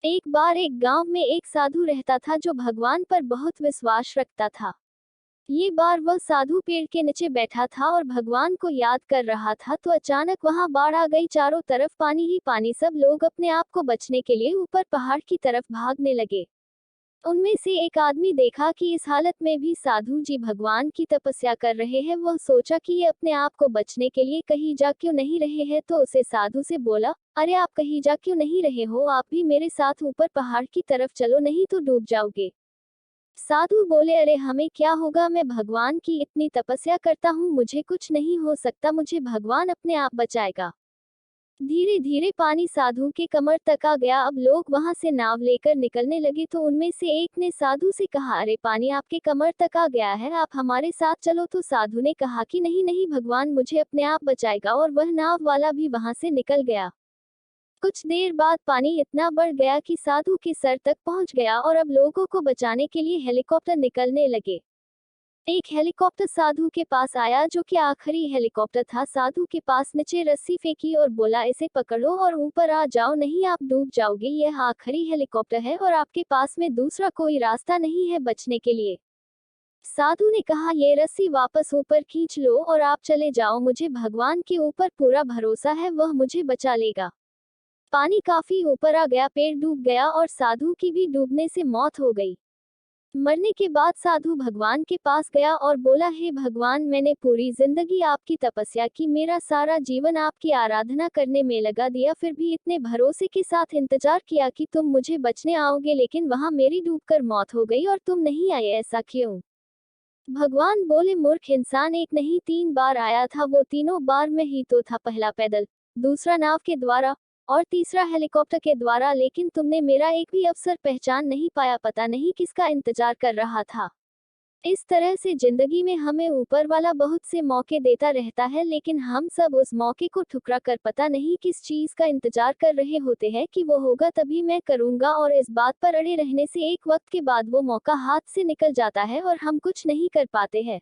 एक बार एक गांव में एक साधु रहता था जो भगवान पर बहुत विश्वास रखता था। ये बार वह साधु पेड़ के नीचे बैठा था और भगवान को याद कर रहा था तो अचानक वहां बाढ़ आ गई। चारों तरफ पानी ही पानी। सब लोग अपने आप को बचने के लिए ऊपर पहाड़ की तरफ भागने लगे। उनमें से एक आदमी देखा कि इस हालत में भी साधु जी भगवान की तपस्या कर रहे हैं। वह सोचा कि ये अपने आप को बचने के लिए कहीं जा क्यों नहीं रहे हैं, तो उसे साधु से बोला, अरे आप कहीं जा क्यों नहीं रहे हो, आप भी मेरे साथ ऊपर पहाड़ की तरफ चलो, नहीं तो डूब जाओगे। साधु बोले, अरे हमें क्या होगा, मैं भगवान की इतनी तपस्या करता हूँ, मुझे कुछ नहीं हो सकता, मुझे भगवान अपने आप बचाएगा। धीरे धीरे पानी साधु के कमर तक आ गया। अब लोग वहां से नाव लेकर निकलने लगे तो उनमें से एक ने साधु से कहा, अरे पानी आपके कमर तक आ गया है, आप हमारे साथ चलो। तो साधु ने कहा कि नहीं नहीं, भगवान मुझे अपने आप बचाएगा, और वह नाव वाला भी वहां से निकल गया। कुछ देर बाद पानी इतना बढ़ गया कि साधु के सर तक पहुंच गया और अब लोगों को बचाने के लिए हेलीकॉप्टर निकलने लगे। एक हेलीकॉप्टर साधु के पास आया जो कि आखिरी हेलीकॉप्टर था। साधु के पास नीचे रस्सी फेंकी और बोला, इसे पकड़ो और ऊपर आ जाओ, नहीं आप डूब जाओगे, यह आखिरी हेलीकॉप्टर है और आपके पास में दूसरा कोई रास्ता नहीं है बचने के लिए। साधु ने कहा, ये रस्सी वापस ऊपर खींच लो और आप चले जाओ, मुझे भगवान के ऊपर पूरा भरोसा है, वह मुझे बचा लेगा। पानी काफी ऊपर आ गया, पेड़ डूब गया और साधु की भी डूबने से मौत हो गई। मरने के बाद साधु भगवान के पास गया और बोला, हे भगवान, मैंने पूरी जिंदगी आपकी तपस्या की, मेरा सारा जीवन आपकी आराधना करने में लगा दिया, फिर भी इतने भरोसे के साथ इंतजार किया कि तुम मुझे बचने आओगे, लेकिन वहां मेरी डूबकर मौत हो गई और तुम नहीं आए, ऐसा क्यों? भगवान बोले, मूर्ख इंसान, एक नहीं 3 बार आया था, वो तीनों बार में ही तो था, पहला पैदल, दूसरा नाव के द्वारा और तीसरा हेलीकॉप्टर के द्वारा, लेकिन तुमने मेरा एक भी अवसर पहचान नहीं पाया, पता नहीं किसका इंतजार कर रहा था। इस तरह से जिंदगी में हमें ऊपर वाला बहुत से मौके देता रहता है, लेकिन हम सब उस मौके को ठुकरा कर पता नहीं किस चीज का इंतजार कर रहे होते हैं कि वो होगा तभी मैं करूंगा, और इस बात पर अड़े रहने से एक वक्त के बाद वो मौका हाथ से निकल जाता है और हम कुछ नहीं कर पाते हैं।